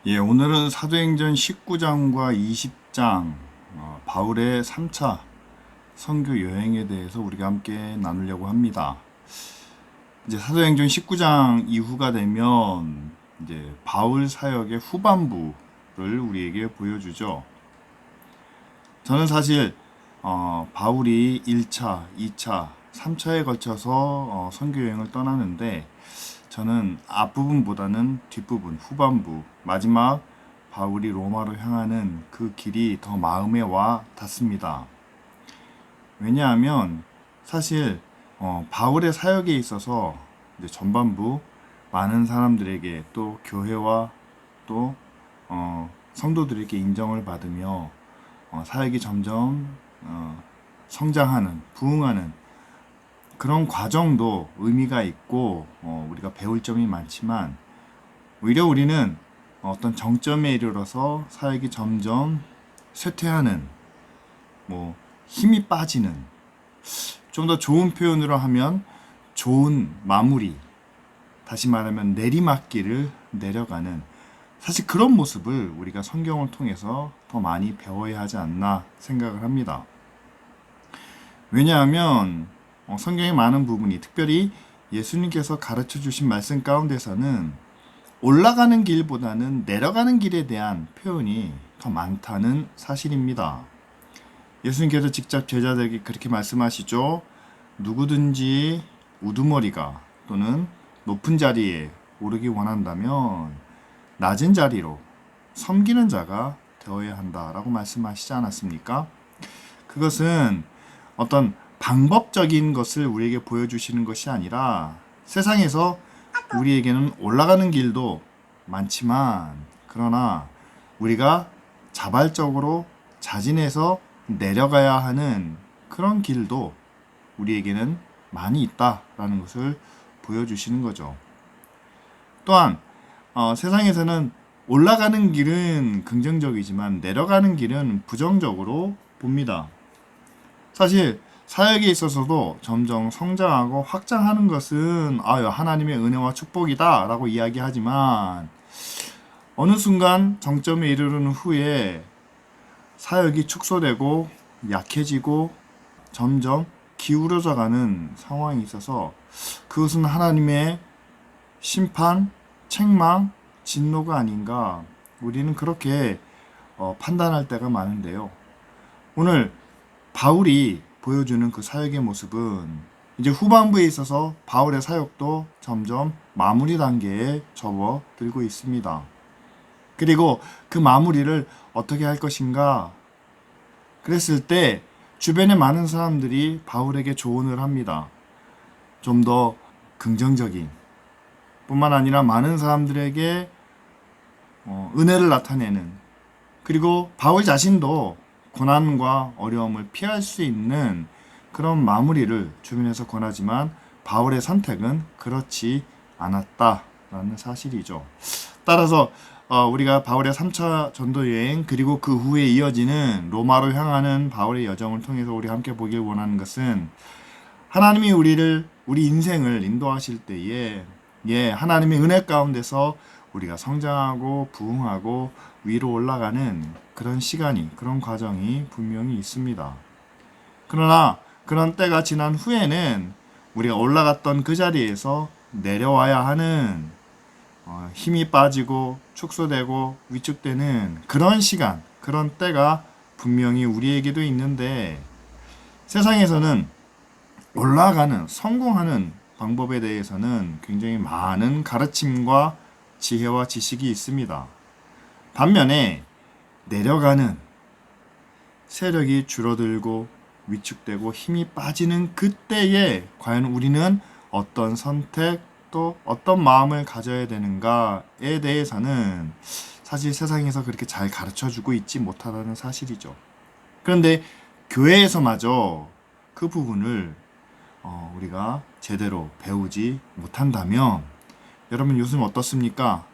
예, 오늘은 사도행전 19장과 20장, 바울의 3차 선교 여행에 대해서 우리가 함께 나누려고 합니다. 이제 사도행전 19장 이후가 되면 이제 바울 사역의 후반부를 우리에게 보여주죠. 저는 사실 바울이 1차, 2차, 3차에 걸쳐서 선교 여행을 떠나는데 저는 앞부분보다는 뒷부분, 후반부, 마지막 바울이 로마로 향하는 그 길이 더 마음에 와 닿습니다. 왜냐하면 사실 바울의 사역에 있어서 이제 전반부 많은 사람들에게 또 교회와 또 성도들에게 인정을 받으며 사역이 점점 성장하는, 부흥하는 그런 과정도 의미가 있고 우리가 배울 점이 많지만 오히려 우리는 어떤 정점에 이르러서 사역이 점점 쇠퇴하는, 뭐 힘이 빠지는, 좀 더 좋은 표현으로 하면 좋은 마무리, 다시 말하면 내리막길을 내려가는, 사실 그런 모습을 우리가 성경을 통해서 더 많이 배워야 하지 않나 생각을 합니다. 왜냐하면 성경의 많은 부분이, 특별히 예수님께서 가르쳐 주신 말씀 가운데서는 올라가는 길보다는 내려가는 길에 대한 표현이 더 많다는 사실입니다. 예수님께서 직접 제자들에게 그렇게 말씀하시죠. 누구든지 우두머리가 또는 높은 자리에 오르기 원한다면 낮은 자리로 섬기는 자가 되어야 한다라고 말씀하시지 않았습니까? 그것은 어떤 방법적인 것을 우리에게 보여주시는 것이 아니라 세상에서 우리에게는 올라가는 길도 많지만 그러나 우리가 자발적으로 자진해서 내려가야 하는 그런 길도 우리에게는 많이 있다라는 것을 보여주시는 거죠. 또한 세상에서는 올라가는 길은 긍정적이지만 내려가는 길은 부정적으로 봅니다. 사실 사역에 있어서도 점점 성장하고 확장하는 것은 하나님의 은혜와 축복이다 라고 이야기하지만 어느 순간 정점에 이르는 후에 사역이 축소되고 약해지고 점점 기울어져 가는 상황이 있어서 그것은 하나님의 심판, 책망, 진노가 아닌가, 우리는 그렇게 판단할 때가 많은데요. 오늘 바울이 보여주는 그 사역의 모습은 이제 후반부에 있어서 바울의 사역도 점점 마무리 단계에 접어들고 있습니다. 그리고 그 마무리를 어떻게 할 것인가? 그랬을 때 주변에 많은 사람들이 바울에게 조언을 합니다. 좀 더 긍정적인, 뿐만 아니라 많은 사람들에게 은혜를 나타내는, 그리고 바울 자신도 고난과 어려움을 피할 수 있는 그런 마무리를 주변에서 권하지만 바울의 선택은 그렇지 않았다라는 사실이죠. 따라서 우리가 바울의 3차 전도 여행 그리고 그 후에 이어지는 로마로 향하는 바울의 여정을 통해서 우리 함께 보길 원하는 것은 하나님이 우리 인생을 인도하실 때에 하나님의 은혜 가운데서 우리가 성장하고 부흥하고 위로 올라가는 그런 시간이, 그런 과정이 분명히 있습니다. 그러나 그런 때가 지난 후에는 우리가 올라갔던 그 자리에서 내려와야 하는, 힘이 빠지고 축소되고 위축되는 그런 시간, 그런 때가 분명히 우리에게도 있는데 세상에서는 올라가는, 성공하는 방법에 대해서는 굉장히 많은 가르침과 지혜와 지식이 있습니다. 반면에 내려가는, 세력이 줄어들고 위축되고 힘이 빠지는 그때에 과연 우리는 어떤 선택 또 어떤 마음을 가져야 되는가에 대해서는 사실 세상에서 그렇게 잘 가르쳐주고 있지 못하다는 사실이죠. 그런데 교회에서마저 그 부분을 우리가 제대로 배우지 못한다면 여러분 요즘 어떻습니까?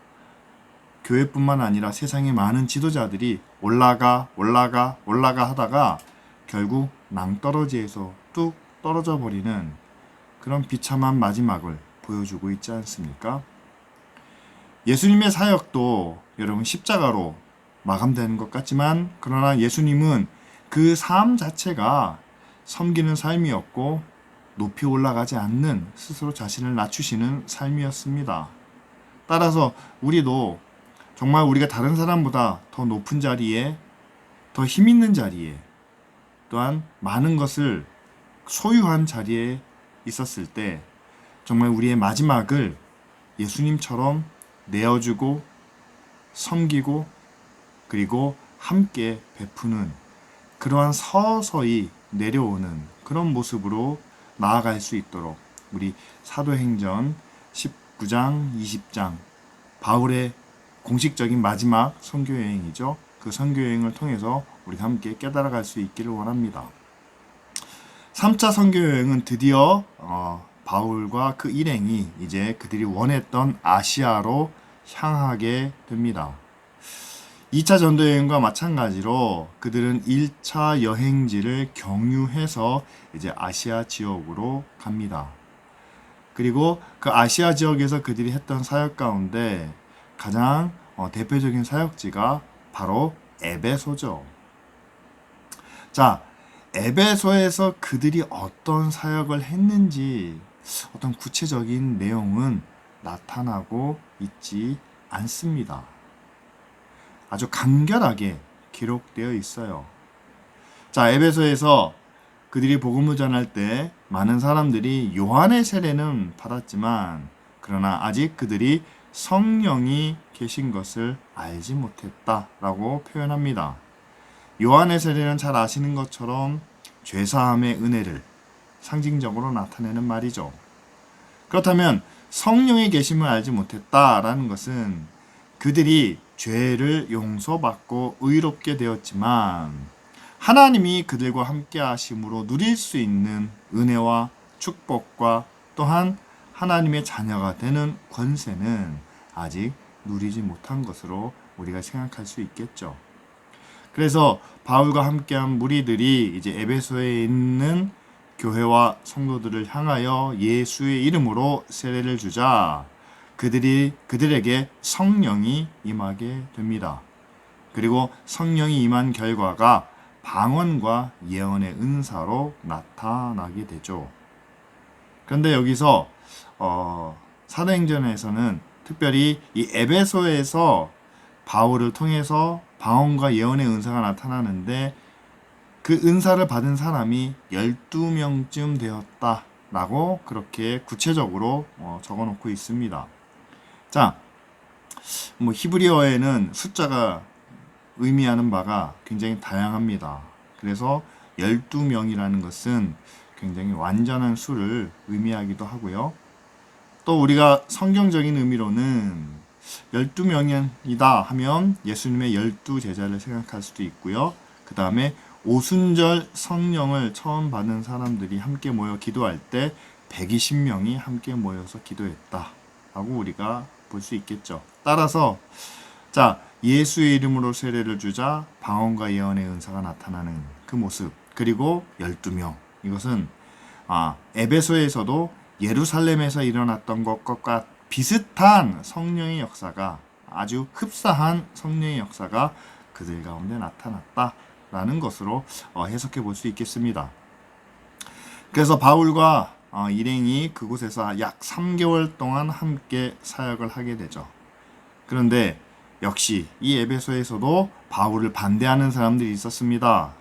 교회뿐만 아니라 세상의 많은 지도자들이 올라가 하다가 결국 낭떠러지에서 뚝 떨어져 버리는 그런 비참한 마지막을 보여주고 있지 않습니까? 예수님의 사역도 여러분 십자가로 마감되는 것 같지만 그러나 예수님은 그 삶 자체가 섬기는 삶이었고 높이 올라가지 않는 스스로 자신을 낮추시는 삶이었습니다. 따라서 우리도 정말 우리가 다른 사람보다 더 높은 자리에 더 힘 있는 자리에 또한 많은 것을 소유한 자리에 있었을 때 정말 우리의 마지막을 예수님처럼 내어주고 섬기고 그리고 함께 베푸는 그러한 서서히 내려오는 그런 모습으로 나아갈 수 있도록 우리 사도행전 19장, 20장 바울의 공식적인 마지막 선교여행이죠. 그 선교여행을 통해서 우리가 함께 깨달아갈 수 있기를 원합니다. 3차 선교여행은 드디어 바울과 그 일행이 이제 그들이 원했던 아시아로 향하게 됩니다. 2차 전도여행과 마찬가지로 그들은 1차 여행지를 경유해서 이제 아시아 지역으로 갑니다. 그리고 그 아시아 지역에서 그들이 했던 사역 가운데 가장 대표적인 사역지가 바로 에베소죠. 자, 에베소에서 그들이 어떤 사역을 했는지 어떤 구체적인 내용은 나타나고 있지 않습니다. 아주 간결하게 기록되어 있어요. 자, 에베소에서 그들이 복음을 전할 때 많은 사람들이 요한의 세례는 받았지만 그러나 아직 그들이 성령이 계신 것을 알지 못했다라고 표현합니다. 요한의 세례는 잘 아시는 것처럼 죄사함의 은혜를 상징적으로 나타내는 말이죠. 그렇다면 성령의 계심을 알지 못했다라는 것은 그들이 죄를 용서받고 의롭게 되었지만 하나님이 그들과 함께 하심으로 누릴 수 있는 은혜와 축복과 또한 하나님의 자녀가 되는 권세는 아직 누리지 못한 것으로 우리가 생각할 수 있겠죠. 그래서 바울과 함께한 무리들이 이제 에베소에 있는 교회와 성도들을 향하여 예수의 이름으로 세례를 주자 그들에게 성령이 임하게 됩니다. 그리고 성령이 임한 결과가 방언과 예언의 은사로 나타나게 되죠. 그런데 여기서 사도행전에서는 특별히 이 에베소에서 바울을 통해서 방언과 예언의 은사가 나타나는데 그 은사를 받은 사람이 12명쯤 되었다라고 그렇게 구체적으로 적어놓고 있습니다. 자, 히브리어에는 숫자가 의미하는 바가 굉장히 다양합니다. 그래서 12명이라는 것은 굉장히 완전한 수를 의미하기도 하고요. 또 우리가 성경적인 의미로는 12명이다 하면 예수님의 12제자를 생각할 수도 있고요. 그 다음에 오순절 성령을 처음 받은 사람들이 함께 모여 기도할 때 120명이 함께 모여서 기도했다 라고 우리가 볼 수 있겠죠. 따라서 자, 예수의 이름으로 세례를 주자 방언과 예언의 은사가 나타나는 그 모습 그리고 12명 이것은 에베소에서도 예루살렘에서 일어났던 것과 비슷한 성령의 역사가 아주 흡사한 성령의 역사가 그들 가운데 나타났다라는 것으로 해석해 볼 수 있겠습니다. 그래서 바울과 일행이 그곳에서 약 3개월 동안 함께 사역을 하게 되죠. 그런데 역시 이 에베소에서도 바울을 반대하는 사람들이 있었습니다.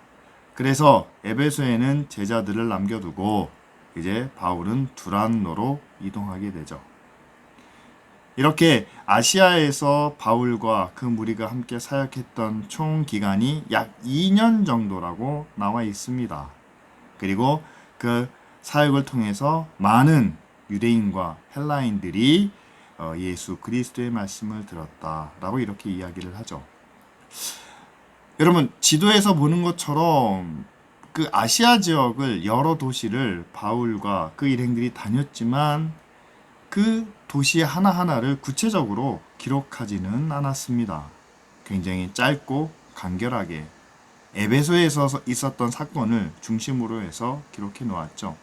그래서 에베소에는 제자들을 남겨두고 이제 바울은 두란노로 이동하게 되죠. 이렇게 아시아에서 바울과 그 무리가 함께 사역했던 총 기간이 약 2년 정도라고 나와 있습니다. 그리고 그 사역을 통해서 많은 유대인과 헬라인들이 예수 그리스도의 말씀을 들었다라고 이렇게 이야기를 하죠. 여러분, 지도에서 보는 것처럼 그 아시아 지역을 여러 도시를 바울과 그 일행들이 다녔지만 그 도시 하나하나를 구체적으로 기록하지는 않았습니다. 굉장히 짧고 간결하게 에베소에서 있었던 사건을 중심으로 해서 기록해 놓았죠.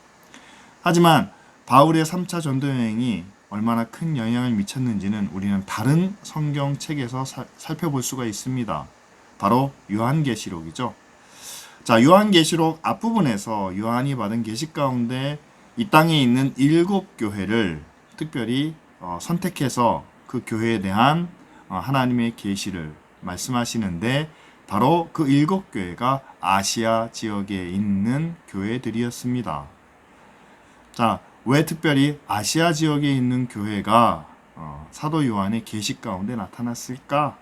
하지만 바울의 3차 전도 여행이 얼마나 큰 영향을 미쳤는지는 우리는 다른 성경책에서 살펴볼 수가 있습니다. 바로 요한계시록이죠. 자, 요한계시록 앞부분에서 요한이 받은 계시 가운데 이 땅에 있는 7교회를 특별히 선택해서 그 교회에 대한 하나님의 계시를 말씀하시는데 바로 그 7교회가 아시아 지역에 있는 교회들이었습니다. 자, 왜 특별히 아시아 지역에 있는 교회가 사도 요한의 계시 가운데 나타났을까?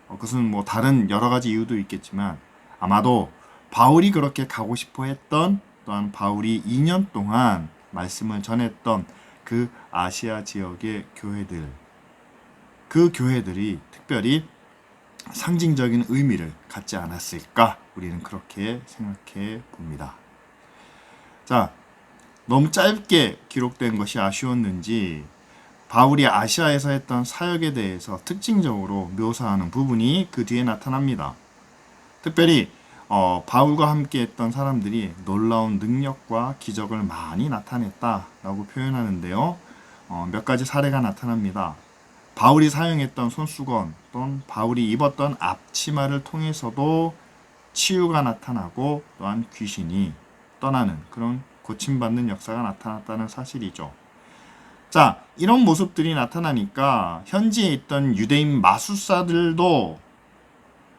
그것은 뭐 다른 여러 가지 이유도 있겠지만 아마도 바울이 그렇게 가고 싶어 했던, 또한 바울이 2년 동안 말씀을 전했던 그 아시아 지역의 교회들, 그 교회들이 특별히 상징적인 의미를 갖지 않았을까? 우리는 그렇게 생각해 봅니다. 자, 너무 짧게 기록된 것이 아쉬웠는지 바울이 아시아에서 했던 사역에 대해서 특징적으로 묘사하는 부분이 그 뒤에 나타납니다. 특별히 바울과 함께 했던 사람들이 놀라운 능력과 기적을 많이 나타냈다라고 표현하는데요. 몇 가지 사례가 나타납니다. 바울이 사용했던 손수건 또는 바울이 입었던 앞치마를 통해서도 치유가 나타나고 또한 귀신이 떠나는 그런 고침받는 역사가 나타났다는 사실이죠. 자, 이런 모습들이 나타나니까 현지에 있던 유대인 마술사들도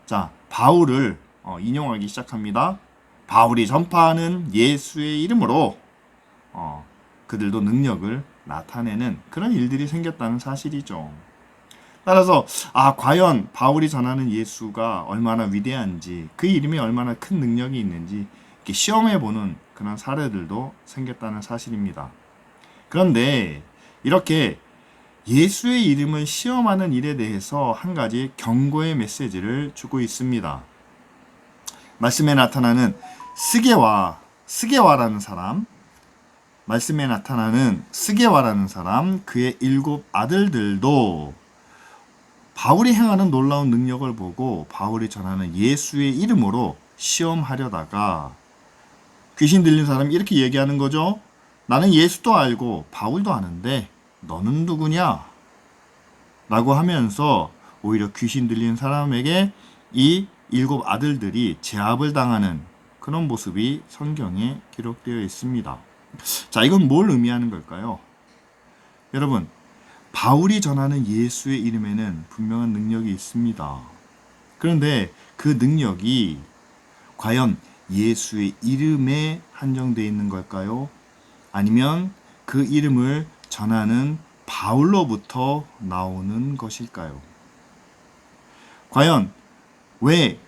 자, 바울을 인용하기 시작합니다. 바울이 전파하는 예수의 이름으로 그들도 능력을 나타내는 그런 일들이 생겼다는 사실이죠. 따라서 과연 바울이 전하는 예수가 얼마나 위대한지, 그 이름이 얼마나 큰 능력이 있는지 이렇게 시험해보는 그런 사례들도 생겼다는 사실입니다. 그런데 이렇게 예수의 이름을 시험하는 일에 대해서 한 가지 경고의 메시지를 주고 있습니다. 말씀에 나타나는 스게와라는 사람, 말씀에 나타나는 스게와라는 사람, 그의 7 아들들도 바울이 행하는 놀라운 능력을 보고 바울이 전하는 예수의 이름으로 시험하려다가 귀신 들린 사람이 이렇게 얘기하는 거죠. 나는 예수도 알고 바울도 아는데 너는 누구냐? 라고 하면서 오히려 귀신 들린 사람에게 이 7 아들들이 제압을 당하는 그런 모습이 성경에 기록되어 있습니다. 자, 이건 뭘 의미하는 걸까요? 여러분, 바울이 전하는 예수의 이름에는 분명한 능력이 있습니다. 그런데 그 능력이 과연 예수의 이름에 한정되어 있는 걸까요? 아니면 그 이름을 전하는 바울로부터 나오는 것일까요? 과연 왜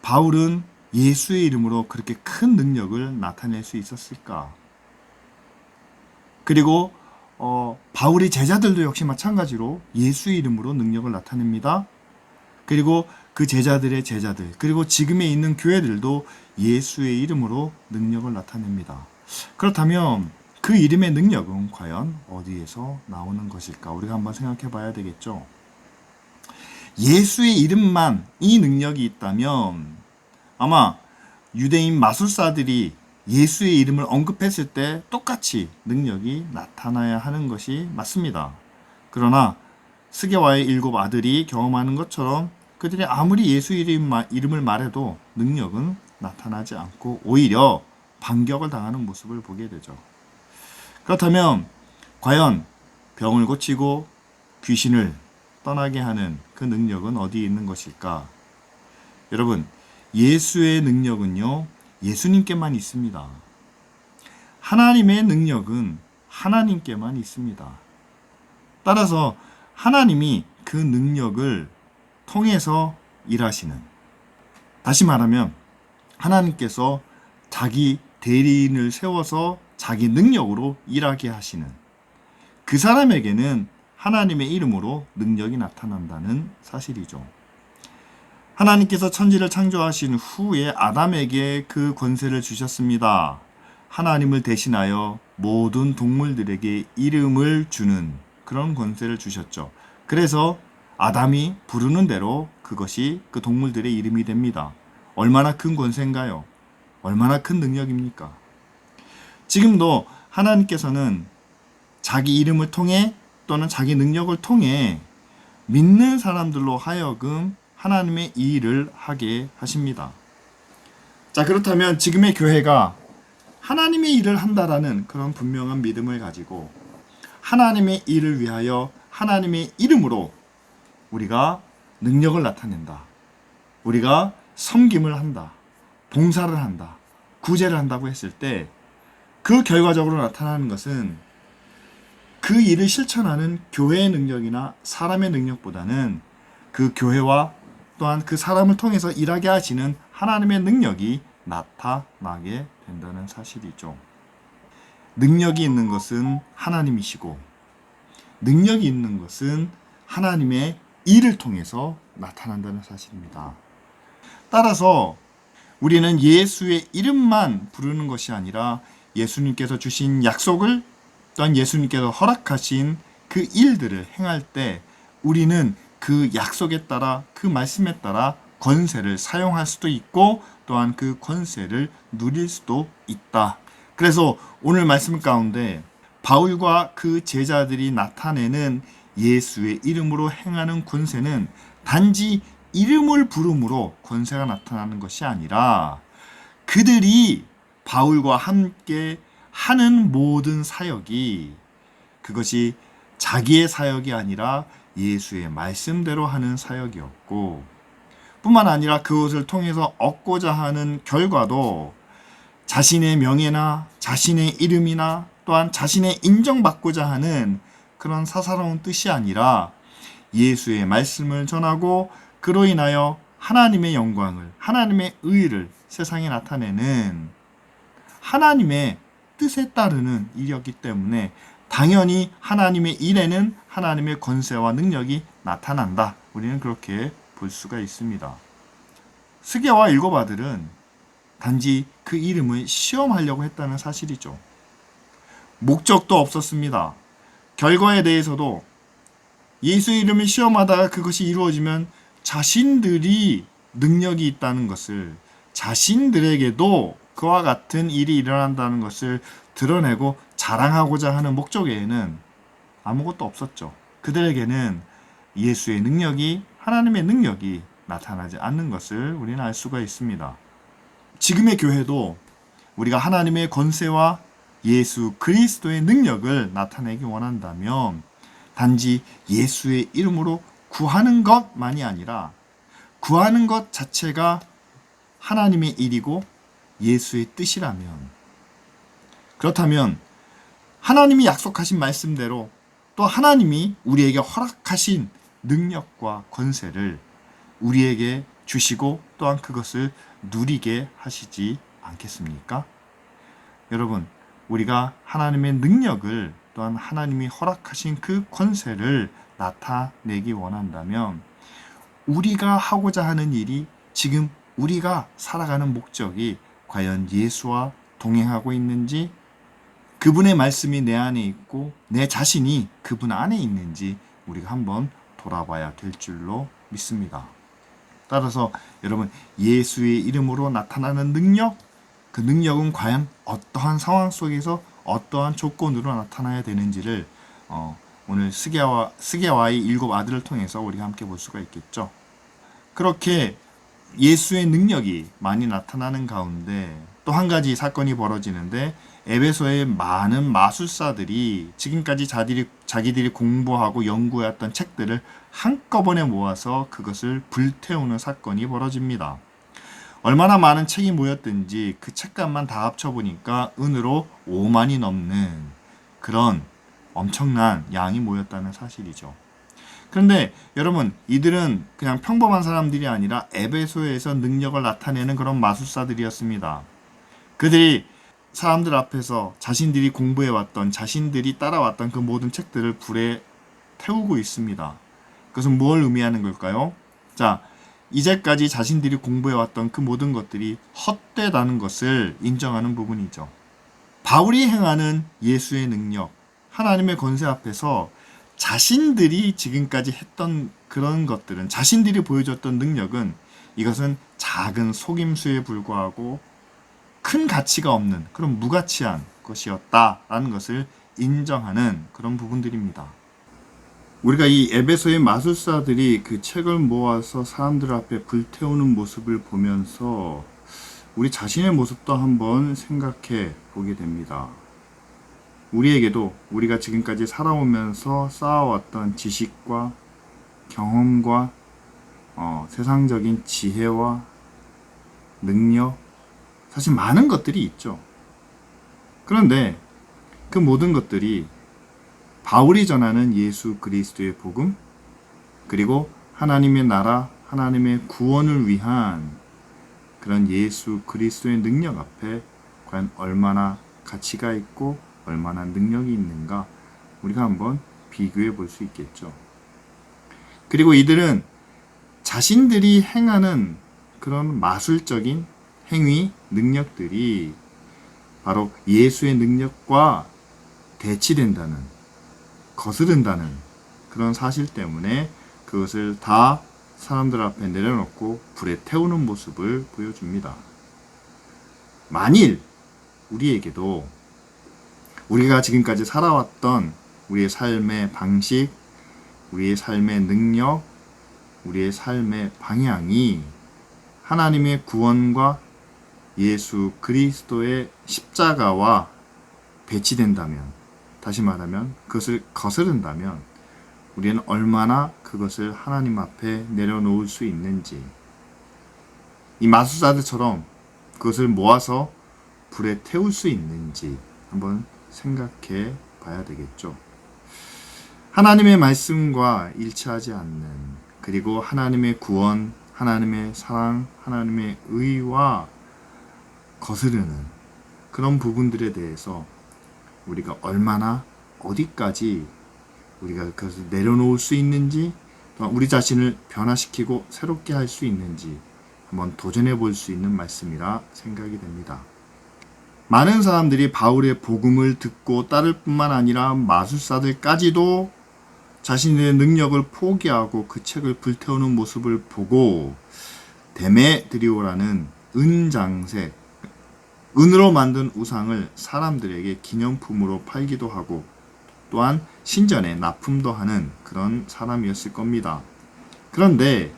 바울은 예수의 이름으로 그렇게 큰 능력을 나타낼 수 있었을까? 그리고 바울의 제자들도 역시 마찬가지로 예수의 이름으로 능력을 나타냅니다. 그리고 그 제자들의 제자들, 그리고 지금에 있는 교회들도 예수의 이름으로 능력을 나타냅니다. 그렇다면 그 이름의 능력은 과연 어디에서 나오는 것일까? 우리가 한번 생각해 봐야 되겠죠. 예수의 이름만 이 능력이 있다면 아마 유대인 마술사들이 예수의 이름을 언급했을 때 똑같이 능력이 나타나야 하는 것이 맞습니다. 그러나 스게와의 7 아들이 경험하는 것처럼 그들이 아무리 예수 이름을 말해도 능력은 나타나지 않고 오히려 반격을 당하는 모습을 보게 되죠. 그렇다면 과연 병을 고치고 귀신을 떠나게 하는 그 능력은 어디에 있는 것일까? 여러분, 예수의 능력은요, 예수님께만 있습니다. 하나님의 능력은 하나님께만 있습니다. 따라서 하나님이 그 능력을 통해서 일하시는, 다시 말하면 하나님께서 자기 대리인을 세워서 자기 능력으로 일하게 하시는 그 사람에게는 하나님의 이름으로 능력이 나타난다는 사실이죠. 하나님께서 천지를 창조하신 후에 아담에게 그 권세를 주셨습니다. 하나님을 대신하여 모든 동물들에게 이름을 주는 그런 권세를 주셨죠. 그래서 아담이 부르는 대로 그것이 그 동물들의 이름이 됩니다. 얼마나 큰 권세인가요? 얼마나 큰 능력입니까? 지금도 하나님께서는 자기 이름을 통해 또는 자기 능력을 통해 믿는 사람들로 하여금 하나님의 이 일을 하게 하십니다. 자, 그렇다면 지금의 교회가 하나님의 일을 한다라는 그런 분명한 믿음을 가지고 하나님의 일을 위하여 하나님의 이름으로 우리가 능력을 나타낸다. 우리가 섬김을 한다. 봉사를 한다. 구제를 한다고 했을 때 그 결과적으로 나타나는 것은 그 일을 실천하는 교회의 능력이나 사람의 능력보다는 그 교회와 또한 그 사람을 통해서 일하게 하시는 하나님의 능력이 나타나게 된다는 사실이죠. 능력이 있는 것은 하나님이시고 능력이 있는 것은 하나님의 일을 통해서 나타난다는 사실입니다. 따라서 우리는 예수의 이름만 부르는 것이 아니라 예수님께서 주신 약속을 또한 예수님께서 허락하신 그 일들을 행할 때 우리는 그 약속에 따라 그 말씀에 따라 권세를 사용할 수도 있고 또한 그 권세를 누릴 수도 있다. 그래서 오늘 말씀 가운데 바울과 그 제자들이 나타내는 예수의 이름으로 행하는 권세는 단지 이름을 부름으로 권세가 나타나는 것이 아니라 그들이 바울과 함께 하는 모든 사역이 그것이 자기의 사역이 아니라 예수의 말씀대로 하는 사역이었고 뿐만 아니라 그것을 통해서 얻고자 하는 결과도 자신의 명예나 자신의 이름이나 또한 자신의 인정받고자 하는 그런 사사로운 뜻이 아니라 예수의 말씀을 전하고 그로 인하여 하나님의 영광을, 하나님의 의를 세상에 나타내는 하나님의 뜻에 따르는 일이었기 때문에 당연히 하나님의 일에는 하나님의 권세와 능력이 나타난다. 우리는 그렇게 볼 수가 있습니다. 스게와 일곱 아들은 단지 그 이름을 시험하려고 했다는 사실이죠. 목적도 없었습니다. 결과에 대해서도 예수의 이름을 시험하다가 그것이 이루어지면 자신들이 능력이 있다는 것을 자신들에게도 그와 같은 일이 일어난다는 것을 드러내고 자랑하고자 하는 목적에는 아무것도 없었죠. 그들에게는 예수의 능력이 하나님의 능력이 나타나지 않는 것을 우리는 알 수가 있습니다. 지금의 교회도 우리가 하나님의 권세와 예수 그리스도의 능력을 나타내기 원한다면 단지 예수의 이름으로 구하는 것만이 아니라 구하는 것 자체가 하나님의 일이고 예수의 뜻이라면 그렇다면 하나님이 약속하신 말씀대로 또 하나님이 우리에게 허락하신 능력과 권세를 우리에게 주시고 또한 그것을 누리게 하시지 않겠습니까? 여러분, 우리가 하나님의 능력을 또한 하나님이 허락하신 그 권세를 나타내기 원한다면 우리가 하고자 하는 일이 지금 우리가 살아가는 목적이 과연 예수와 동행하고 있는지 그분의 말씀이 내 안에 있고 내 자신이 그분 안에 있는지 우리가 한번 돌아봐야 될 줄로 믿습니다. 따라서 여러분 예수의 이름으로 나타나는 능력 그 능력은 과연 어떠한 상황 속에서 어떠한 조건으로 나타나야 되는지를 오늘 스게와의 일곱 아들을 통해서 우리가 함께 볼 수가 있겠죠. 그렇게 예수의 능력이 많이 나타나는 가운데 또 한 가지 사건이 벌어지는데 에베소의 많은 마술사들이 지금까지 자기들이 공부하고 연구해왔던 책들을 한꺼번에 모아서 그것을 불태우는 사건이 벌어집니다. 얼마나 많은 책이 모였든지 그 책값만 다 합쳐보니까 은으로 5만이 넘는 그런 엄청난 양이 모였다는 사실이죠. 그런데 여러분 이들은 그냥 평범한 사람들이 아니라 에베소에서 능력을 나타내는 그런 마술사들이었습니다. 그들이 사람들 앞에서 자신들이 공부해왔던 자신들이 따라왔던 그 모든 책들을 불에 태우고 있습니다. 그것은 뭘 의미하는 걸까요? 자, 이제까지 자신들이 공부해왔던 그 모든 것들이 헛되다는 것을 인정하는 부분이죠. 바울이 행하는 예수의 능력, 하나님의 권세 앞에서 자신들이 지금까지 했던 그런 것들은 자신들이 보여줬던 능력은 이것은 작은 속임수에 불과하고 큰 가치가 없는 그런 무가치한 것이었다라는 것을 인정하는 그런 부분들입니다. 우리가 이 에베소의 마술사들이 그 책을 모아서 사람들 앞에 불태우는 모습을 보면서 우리 자신의 모습도 한번 생각해 보게 됩니다. 우리에게도 우리가 지금까지 살아오면서 쌓아왔던 지식과 경험과 세상적인 지혜와 능력, 사실 많은 것들이 있죠. 그런데 그 모든 것들이 바울이 전하는 예수 그리스도의 복음, 그리고 하나님의 나라, 하나님의 구원을 위한 그런 예수 그리스도의 능력 앞에 과연 얼마나 가치가 있고 얼마나 능력이 있는가 우리가 한번 비교해 볼 수 있겠죠. 그리고 이들은 자신들이 행하는 그런 마술적인 행위, 능력들이 바로 예수의 능력과 대치된다는, 거스른다는 그런 사실 때문에 그것을 다 사람들 앞에 내려놓고 불에 태우는 모습을 보여줍니다. 만일 우리에게도 우리가 지금까지 살아왔던 우리의 삶의 방식, 우리의 삶의 능력, 우리의 삶의 방향이 하나님의 구원과 예수 그리스도의 십자가와 배치된다면, 다시 말하면 그것을 거스른다면 우리는 얼마나 그것을 하나님 앞에 내려놓을 수 있는지, 이 마술사들처럼 그것을 모아서 불에 태울 수 있는지 한번 생각해 봐야 되겠죠. 하나님의 말씀과 일치하지 않는, 그리고 하나님의 구원, 하나님의 사랑, 하나님의 의와 거스르는 그런 부분들에 대해서 우리가 얼마나 어디까지 우리가 그것을 내려놓을 수 있는지, 우리 자신을 변화시키고 새롭게 할 수 있는지 한번 도전해 볼 수 있는 말씀이라 생각이 됩니다. 많은 사람들이 바울의 복음을 듣고 따를 뿐만 아니라 마술사들까지도 자신의 능력을 포기하고 그 책을 불태우는 모습을 보고 데메드리오라는 은장색, 은으로 만든 우상을 사람들에게 기념품으로 팔기도 하고 또한 신전에 납품도 하는 그런 사람이었을 겁니다. 그런데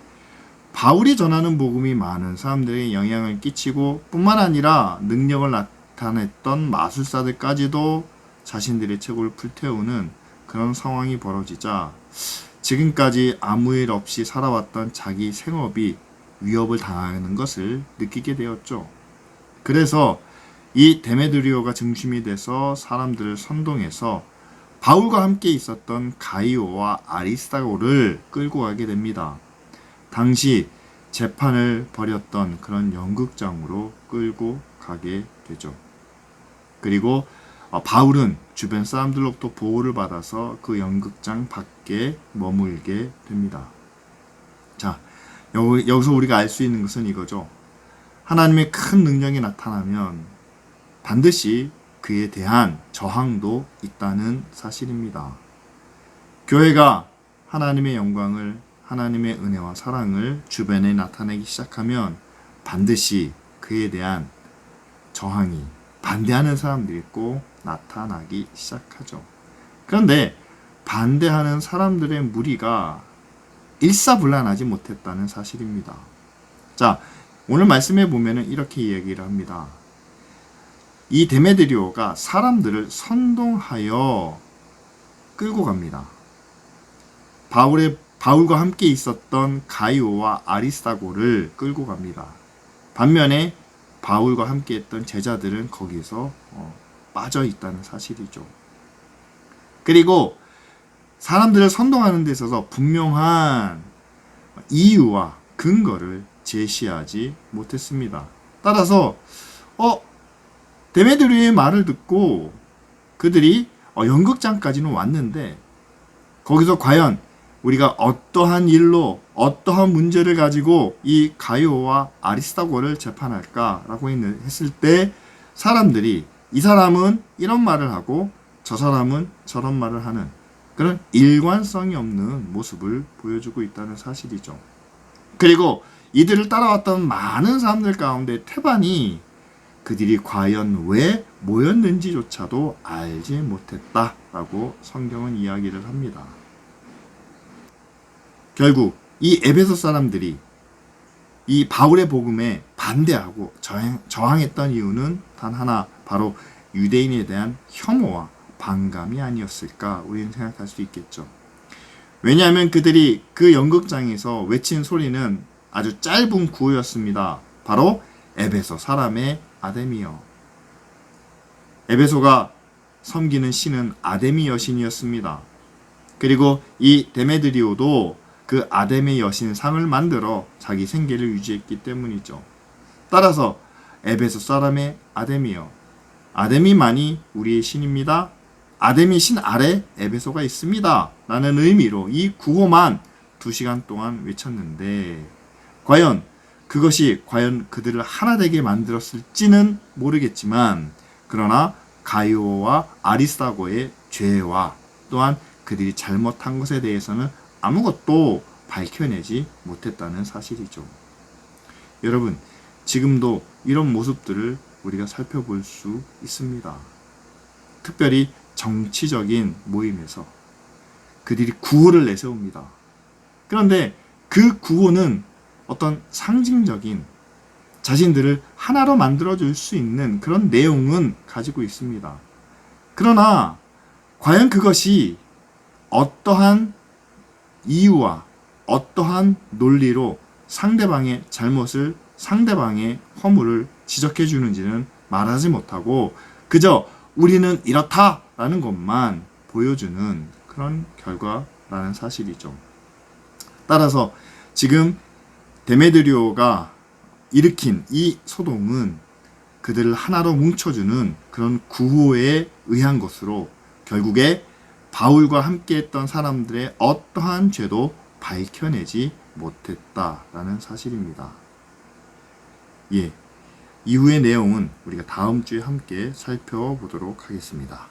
바울이 전하는 복음이 많은 사람들에게 영향을 끼치고 뿐만 아니라 능력을 나타냈던 마술사들까지도 자신들의 책을 불태우는 그런 상황이 벌어지자 지금까지 아무 일 없이 살아왔던 자기 생업이 위협을 당하는 것을 느끼게 되었죠. 그래서 이 데메드리오가 중심이 돼서 사람들을 선동해서 바울과 함께 있었던 가이오와 아리스타고를 끌고 가게 됩니다. 당시 재판을 벌였던 그런 연극장으로 끌고 가게 되죠. 그리고 바울은 주변 사람들로부터 보호를 받아서 그 연극장 밖에 머물게 됩니다. 자, 여기서 우리가 알 수 있는 것은 이거죠. 하나님의 큰 능력이 나타나면 반드시 그에 대한 저항도 있다는 사실입니다. 교회가 하나님의 영광을, 하나님의 은혜와 사랑을 주변에 나타내기 시작하면 반드시 그에 대한 저항이, 반대하는 사람들이 꼭 나타나기 시작하죠. 그런데 반대하는 사람들의 무리가 일사불란하지 못했다는 사실입니다. 자, 오늘 말씀해 보면은 이렇게 이야기를 합니다. 이 데메드리오가 사람들을 선동하여 끌고 갑니다. 바울과 함께 있었던 가이오와 아리스타고를 끌고 갑니다. 반면에 바울과 함께 했던 제자들은 거기서 빠져 있다는 사실이죠. 그리고 사람들을 선동하는 데 있어서 분명한 이유와 근거를 제시하지 못했습니다. 따라서 데메드리오의 말을 듣고 그들이 연극장까지는 왔는데 거기서 과연 우리가 어떠한 일로 어떠한 문제를 가지고 이 가이오와 아리스타고를 재판할까라고 했을 때 사람들이 이 사람은 이런 말을 하고 저 사람은 저런 말을 하는 그런 일관성이 없는 모습을 보여주고 있다는 사실이죠. 그리고 이들을 따라왔던 많은 사람들 가운데 태반이 그들이 과연 왜 모였는지조차도 알지 못했다라고 성경은 이야기를 합니다. 결국 이 에베소 사람들이 이 바울의 복음에 반대하고 저항했던 이유는 단 하나, 바로 유대인에 대한 혐오와 반감이 아니었을까 우리는 생각할 수 있겠죠. 왜냐하면 그들이 그 연극장에서 외친 소리는 아주 짧은 구호였습니다. 바로 에베소 사람의 아데미여. 에베소가 섬기는 신은 아데미 여신이었습니다. 그리고 이 데메드리오도 그 아데미 여신 상을 만들어 자기 생계를 유지했기 때문이죠. 따라서 에베소 사람의 아데미여, 아데미만이 우리의 신입니다. 아데미 신 아래 에베소가 있습니다. 라는 의미로 이 구호만 2시간 동안 외쳤는데 과연 그것이 그들을 하나 되게 만들었을지는 모르겠지만, 그러나 가이오와 아리스타고의 죄와 또한 그들이 잘못한 것에 대해서는 아무것도 밝혀내지 못했다는 사실이죠. 여러분, 지금도 이런 모습들을 우리가 살펴볼 수 있습니다. 특별히 정치적인 모임에서 그들이 구호를 내세웁니다. 그런데 그 구호는 어떤 상징적인 자신들을 하나로 만들어줄 수 있는 그런 내용은 가지고 있습니다. 그러나 과연 그것이 어떠한 이유와 어떠한 논리로 상대방의 잘못을, 상대방의 허물을 지적해 주는지는 말하지 못하고 그저 우리는 이렇다라는 것만 보여주는 그런 결과라는 사실이죠. 따라서 지금 데메드리오가 일으킨 이 소동은 그들을 하나로 뭉쳐주는 그런 구호에 의한 것으로 결국에 바울과 함께했던 사람들의 어떠한 죄도 밝혀내지 못했다라는 사실입니다. 이후의 내용은 우리가 다음 주에 함께 살펴보도록 하겠습니다.